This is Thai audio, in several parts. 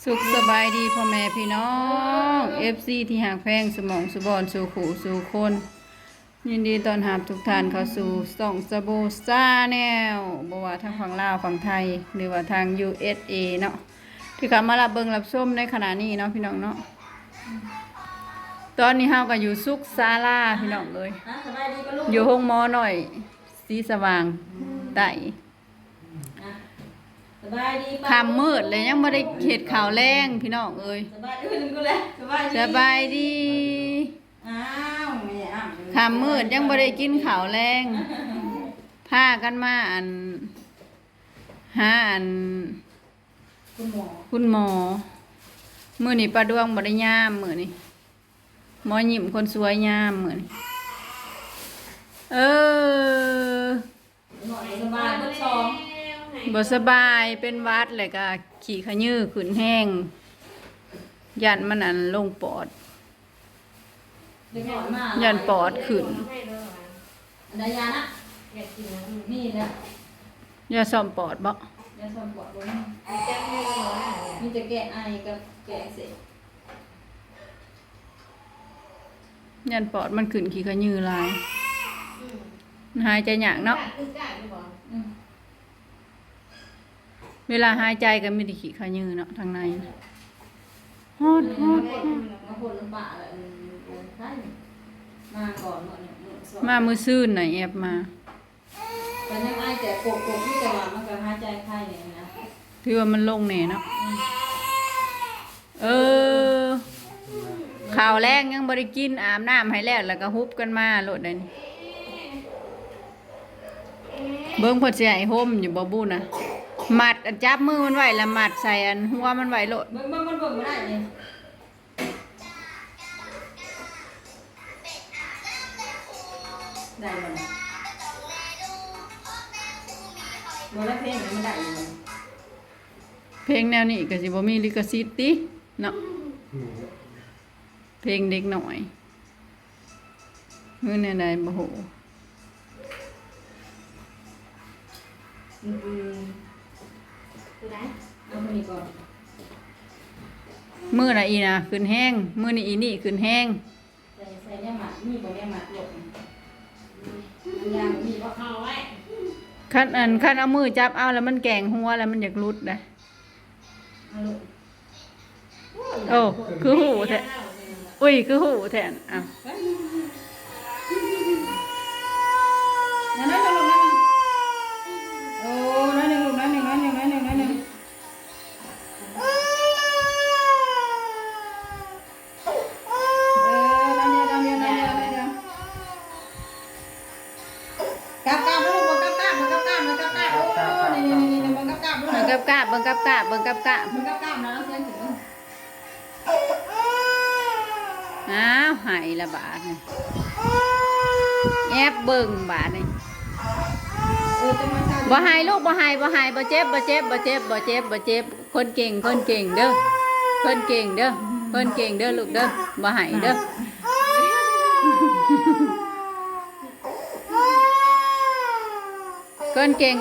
สุขสบายดีพ่อแม่พี่น้อง FC ที่หากแพงสมองสุบอนสู่ขู่สู่คน ยินดีต้อนรับทุกท่านเข้าสู่ส่องสบูซ่าแนวบ่ว่าทางฝั่งลาวฝั่งไทย หรือว่าทาง USA เนาะที่เขามารับเบิ่งรับชมในขณะนี้เนาะพี่น้องเนาะตอนนี้เฮาก็อยู่สุขศาลาพี่น้องเอ้ยอยู่ห้องหมอหน่อยสีสว่างไต่ค่ำมืดเลยยังไม่ได้เห็ดข่าวแรงพี่น้องเอ้ยสบายดีค่ำมืดยังไม่ได้กินข่าวแรงพากันมาหาคุณหมอมื้อนี้ป้าดวงบ่ได้ยามมื้อนี้หมอยิ้มคนสวยยามมื้อนี้บ่สบายเป็นหวัดแล้วก็ขี้ขยื้อขึ้นแห้งยันมันลงปอดยันปอดขึ้นดายานะอยากกินนี่แหละยาซ่อมปอดบ่ยาซ่อมปอดบ่มีแต่แก้ไอกับแก้เสพยันปอดมันขึ้นขี้ขยื้อหลายหายใจยากเนาะเวลาหายใจก็มีแต่ขี้ขยื้อเนาะทางในฮอดมาคนลำบากเลยใช่มาก่อนมามือซื่นน่ะแอบมาแต่ยังไอแต่โกกที่แต่ว่ามันก็หายใจไข้เนี่ยนะถือว่ามันลงแน่เนาะข่าวแรงยังบ่ได้กินอาบน้ำให้แล้วก็ฮุบกันมาโลดได้นี่เบิ่งเพิ่นสิให้ห่มอยู่บ่บุน่ะมัดจับมือมันไว้แล้วมัดใส่หัวมันไว้โลดมันเบิ่งบ่ได้นี่ได้บ่ได้เพลงมันได้อยู่เพลงแนวนี้ก็สิบ่มีลิขสิทธิ์ติเนาะเพลงเด็กหน่อยมื้อแนวใดบ่ฮู้มื้อน่ะอีน่ะขึ้นแห้งมื้อนี้อีนี่ขึ้นแห้งใส่เนี่ยหมัดมีบ่เนี่ยหมัดหลบยางมีบ่เอาไว้คันเอามือจับเอาแล้วมันแกงหัวแล้วมันอยากหลุดได้โอ้คือหูแท้อุ้ยคือหูแท้อ่ะนั่นลงนั่นโอ้นั่นหนึ่งนั่นหนึ่งนั่นหนึ่งนั่นหนึ่งนั่นหนึ่งเบิ่งกับกะนะเสียงถึงอ้าวหายละบาทนี่แอบเบิ่งบาทนี่บ่หายลูกบ่หายบ่เจ็บคนเก่งเด้อคนเก่งเด้อลูกเด้อบ่หายเด้อคนเก่ง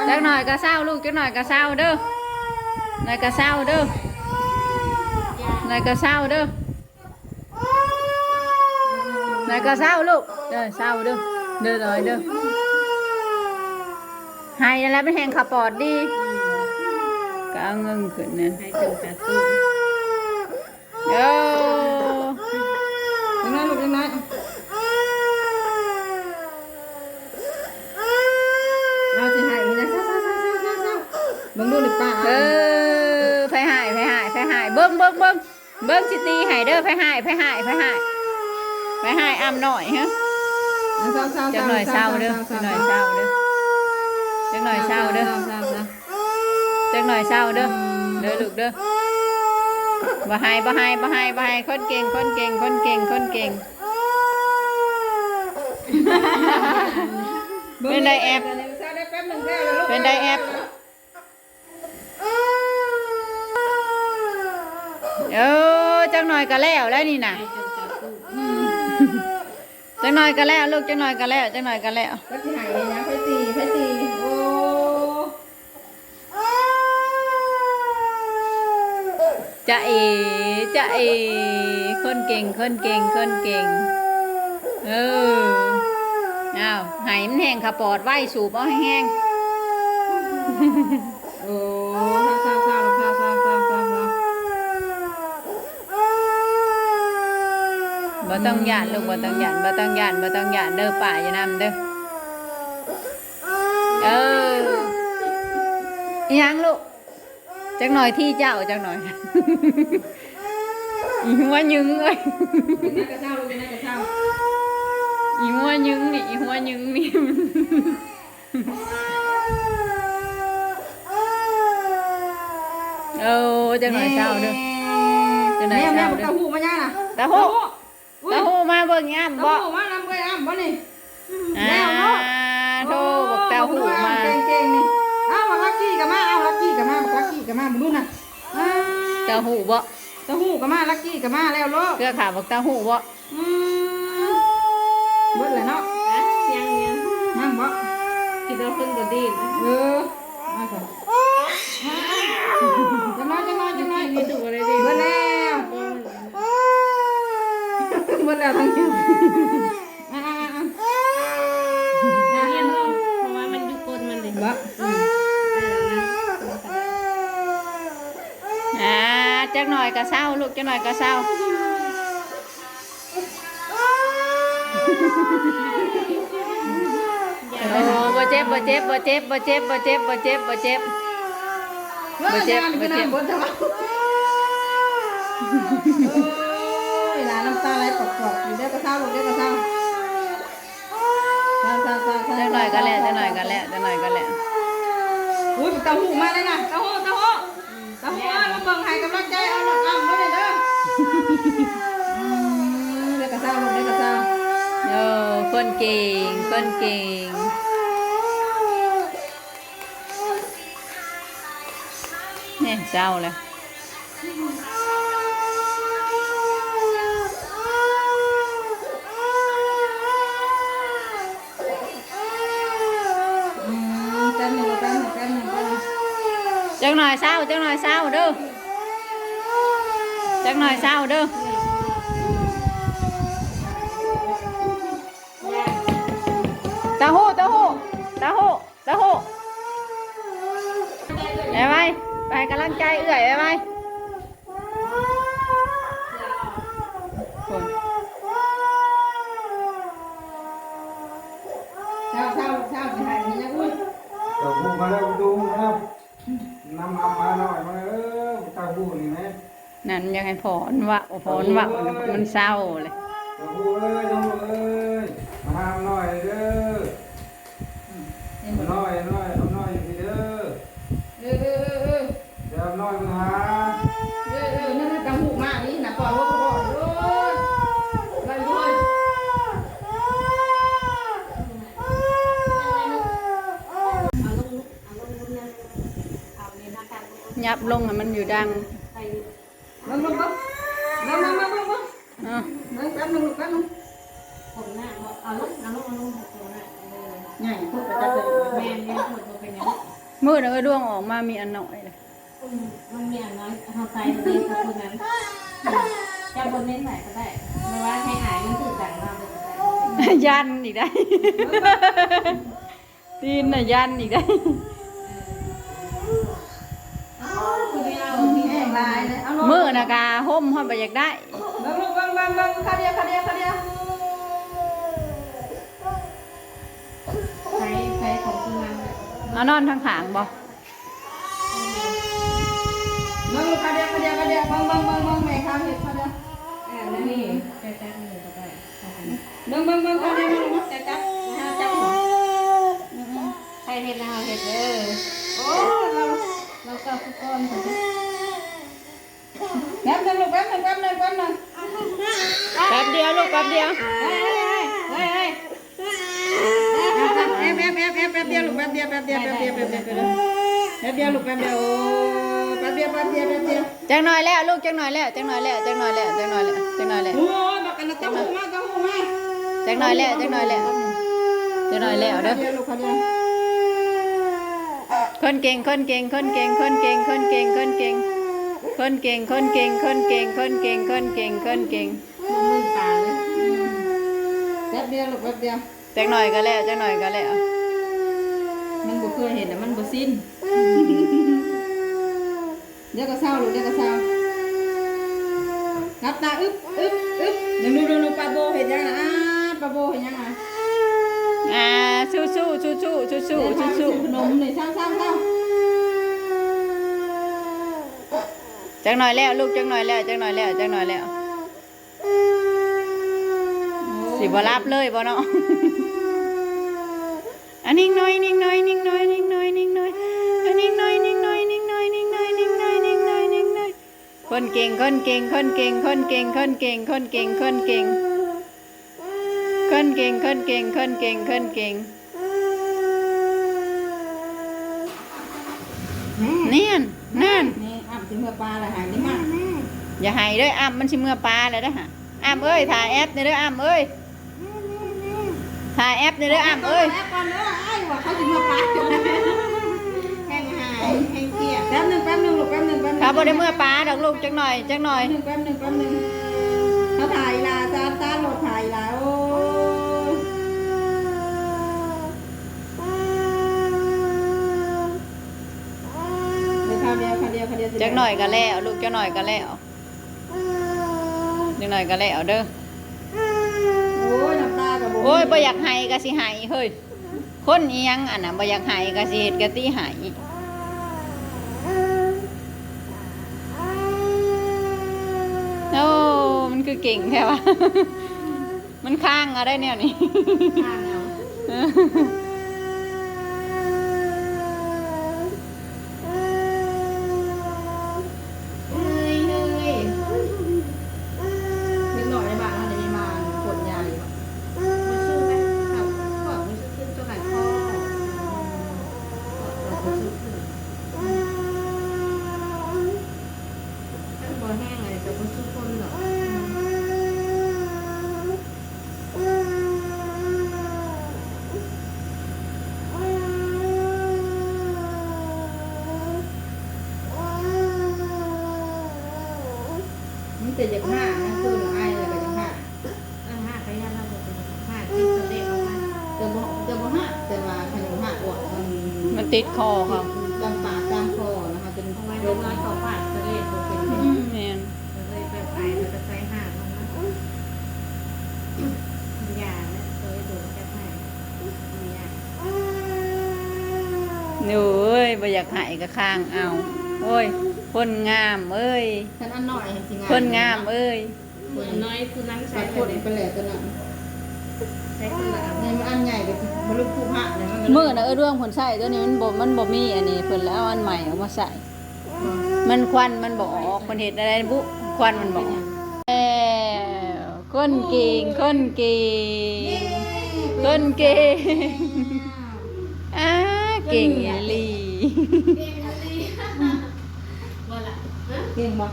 จักหน่อยก็เศร้าลูกจักหน่อยก็เศร้าเด้อหน่อยก็เศร้าเด้อหน่อยก็เศร้าเด้อหน่อยก็เศร้าลูกเด้อเศร้าเด้อหน่อยเด้อหายแล้วเป็นแหงขับปอดดีก็เอาเงินขึ้นเนี่ยให้ถึงแต่สู้ยังไงลูกยังไงเอาสิหายนี่นะเศร้าบังดูเลยป้าไปหายเบิ้งสิตีหายเด้อไปหายอ้ำหน่อยฮะจักหน่อยเศร้าเด้อจักหน่อยเศร้าเด้อเด้อลูกเด้อบ่หายคนเก่งเป็นไดแอบจักหน่อยก็แล้วนี่น่ะจักหน่อยก็แล้วลูกจักหน่อยก็แล้วก็ที่หายเลยนะไปตีโอ้ จะเอจะเอคนเก่งคนเก่งคนเก่งอ้าวไหายมันแห้งขาปอดไว้สูบเอาให้แห้ง โอ้ข้าวบ่ต้องหยาดลูกบ่ต้องหยาดบ่ต้องหยาดบ่ต้องหยาดเด้อป่าอย่านำเด้ออิหยังลูกจักหน่อยที่เจ้าจักหน่อย อีหัวยึงเอ้ย น่ากระเช้าลูกน่ากระเช้า อีหัวยึงนี่อีหัวยึงนี่ จักหน่อยเช้าเด้อจักหน่อยเช้าเด้อ เต้าหู้มาย่าน่ะ ตาหูมาเบิ่งยามบ่ เต้าหู้มานำไปอ้ำบ่นี่ โทบอกเต้าหูมา เก่งๆนี่เอาลักกี้กับมาเอาลักกี้กับมาบอกลักกี้กับมาบ่รู้น่ะ เต้าหูบ่ เต้าหู้กับมาลักกี้กับมาแล้วโลก เกลือขาบอกเต้าหูบ่ เบิดเลยเนาะ ยัง นั่งบ่ คิดว่าเพิ่งบ่ดีนะ มาสิจังน้อย มีถูกอะไรดี เบิดแล้วเบิดแล้วทั้งนี้ เรียนห้องเพราะว่ามันอยู่ก้นมันเลย บ่ จักหน่อยก็เศร้าลูกจักหน่อยก็เศร้าบ่เจ็บบ่เจ็บบ่เจ็บบ่เจ็บบ่เจ็บบ่เจ็บบ่เจ็บบ่เจ็บบ่เจ็บ เวลาน้ำตาไหลปอกๆอยู่เด้อกระเซ้าลูกเด้อกระเซ้าจักหน่อยก็แล้วจักหน่อยก็แล้วจักหน่อยก็แล้ว อุ้ยเต้าหู้มาเลยนะเต้าหู้มาเบิ่งให้กำลังใจเอาหนักอ้ำด้วยเด้อเด้อกระเซ้าลูกเด้อกระเซ้า คนเก่งคนเก่งเนี่ยเศร้าเลยจักหน่อยเศร้าจักหน่อยเศร้าเด้อจักหน่อยเศร้าเด้อตาหูไปไปกำลังใจเอื่อยไปคน เช้าสิให้นี่นะอุ้ย เต่าหูมาแล้วดูนะครับนำมาหน่อยมาเต่าหูนี่ไหม นั่นยังให้พรวะมันเศร้าเลย เต่าหูเอ้ยน้องเอ้ยมาทำหน่อยเด้อหน่อยเอาหน่อยอยู่เด้อเดี๋ยวหน่อยมาหา นั่นเต้าหู้มานี่นะปล่อยลูกบ่ด้วยไปด้วย เอาลงนะเอาเนี่ยนักการ ยับลงให้มันอยู่ดัง ไป มาแป๊บนึง ผมหน้าเอาลงตัวหน้า ง่ายพูดไปจัดเลย แม่เนี่ยหมดตัวเป็นยัง มืดแล้วดวงออกมามีอันหน่อยเลย มันมีอันน้อยเอาใจดีกับคนนั้นจะบนเน้นไหนก็ได้ไม่ว่าให้หายมันถือดังมากเลยก็ได้ ยันอีกได้ ตีนน่ะยันอีกได้ คือไม่เอา มีแห้งลายเลยเอาลง มือนะกาห่มห่อไปอยากได้ บังคาเดียว ใช้ของคุณมัน เอานอนทางขางบ่ บังคาเดียวบังแม่คาเห็ดคาเดียว แล้วนี่แจ๊กๆนี่ก็ได้ บังคาเดียวบัง จับใครเห็ดเราเห็ดโอ้เราก็ทุกคนของ แป๊บนึง แป๊บเดียวลูกแป๊บเดียว แป๊บเดียวลูกแป๊บเดียวลูกแป๊บเดียวจังหน่อยแล้วลูกจังหน่อยแล้วโอ้ยบักกันนะเต้าหู้มา จังหน่อยแล้วเด้อคนเก่ง คนเก่งคนเก่งคนเก่งคนเก่งคนเก่งคนเก่ง บ่มึนตาเลย แป๊บเดียวลูกแป๊บเดียว จักหน่อยก็แล้วจักหน่อยก็แล้ว มันบ่เคยเห็นมันบ่สิ้นเดี๋ยวก็เศร้าลูกเดี๋ยวก็เศร้ารับตาอึ๊บเดี๋ยวดูปลาโบเห็นยังอ่ะปลาโบเห็นยังอ่ะ สู้สู้สู้สู้สู้สู้สู้สู้ ขนมเลยเศร้าจักหน่อยแล้วลูกจักหน่อยแล้วจักหน่อยแล้วจักหน่อยแล้วสิบ่รับเลยบ่เนาะอันนิ่งน้อยนิ่งน้อยนิ่งน้อยนิ่งน้อยนิ่งน้อยอันนิ่งน้อยนิ่งน้อยนิ่งน้อยนิ่งน้อยนิ่งน้อยนิ่งน้อยนิ่งน้อยคนเก่งคนเก่งคนเก่งคนเก่งคนเก่งคนเก่งคนเก่งคนเก่งคนเก่งคนเก่งคนเก่งเนี่ยนั่น นี่อ่ำถึงเมื่อปลาละหายได้มาก อย่าให้เด้ออ้ำมันสิเมื่อปลาเลยเด้อฮะอ้ำเอ้ยถ่ายแอปนี่เด้ออ้ำเอ้ยถ่ายแอปนี่เด้ออ้ำเอ้ย แอปก่อนเด้อไอ้ว่าเขาถึงเมื่อปลาแห้งหายแห้งเกลียดแป๊บนึงลูกแป๊บนึง เขาบ่ได้เมื่อปลาดอกลูกจักหน่อยจักหน่อย แป๊บนึงเขาถ่ายลาจานโหลดถ่ายลาโอ้เดี๋ยว จักหน่อยก็แล้วลูกจักหน่อยก็แล้วจักหน่อยก็แล้วเด้อ โอ้ยน้ำตากับ โอ้ยบ่อยากให้ก็สิให้เฮ้ยคนอีหยังอันน่ะบ่อยากให้ก็สิเฮ็ดกะติให้โอ้มันคือเก่งแท้วะ มันค้างเอาได้แนวนี้ ข้างเอา เฮ้ยนิดหน่อยในบ้านเราจะมีมาขวดใหญ่ มันสู้ไหมเขาขอมันสู้ขึ้นตัวไหนพ่อมันสู้ขึ้นถ้าบ่แห้งอะไรจะบ่สู้คนหรอก มันจะอย่างห้านะคือไอ้อะไรก็อย่างห้า ห้าไปย่าเราบอกห้าที่ตัวเด็กออกมา จะบ่ห้าแต่ว่าขนมห้าอวดมัน มันติดคอเขา ตามปากตามคอนะคะเป็น เอาไว้เล็กน้อยเขาปาดตัวเด็กตัวเป็น แม่น เลยไปเราจะใช้ห้ามันนะยาเนี่ยตัวดูแค่ให้ยา โอ้ยบ่อยากให้ก็ค้างเอาโอ้ยคนงามเอ้ย ฉันอันหน่อยเห็นสิงาน คนงามเอ้ย คนน้อยคือนั่งใช้ ใส่ ค คน น ไปแหละตัวนั้น ใช้คนละ ในมันอันใหญ่กับมันลูกคู่หักเนี่ยมัน มื้อน่ะเรื่องผลใช้ตัวนี้มันบ่มีอันนี้เพิ่นแล้วเอาอันใหม่เอามาใส่มันควันมันบ่ออกเพิ่นเฮ็ดอะไรบุควันมันบ่ออกแล้วคนเก่งคนเก่งคนเก่งเก่งอีหลี ว่าละ เก่งบ่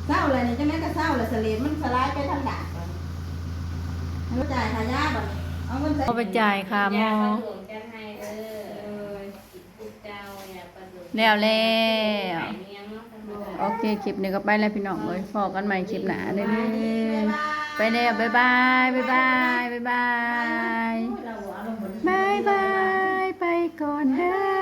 เศร้าอะไรเนี่ยจังได๋ก็เศร้าแหละเสลดมันสลายไปทางดาบให้จ่ายค่ายาบัดนี้เอาเงินใส่ เอาไปจ่ายค่าหม ยา อ ปลาหลวงแก้ให้เจ้าอย่าปลาหลวง แล้ว ไก่เลี้ยงเนาะ โอเคคลิปนี้ก็ไปแล้วพี่น้องเอ้ยพอกันใหม่คลิปหน้าเด้อไปแล้วบ๊ายบายบ๊ายบายบ๊ายบาย เราเอาลงบน บายบายไปก่อนเด้อ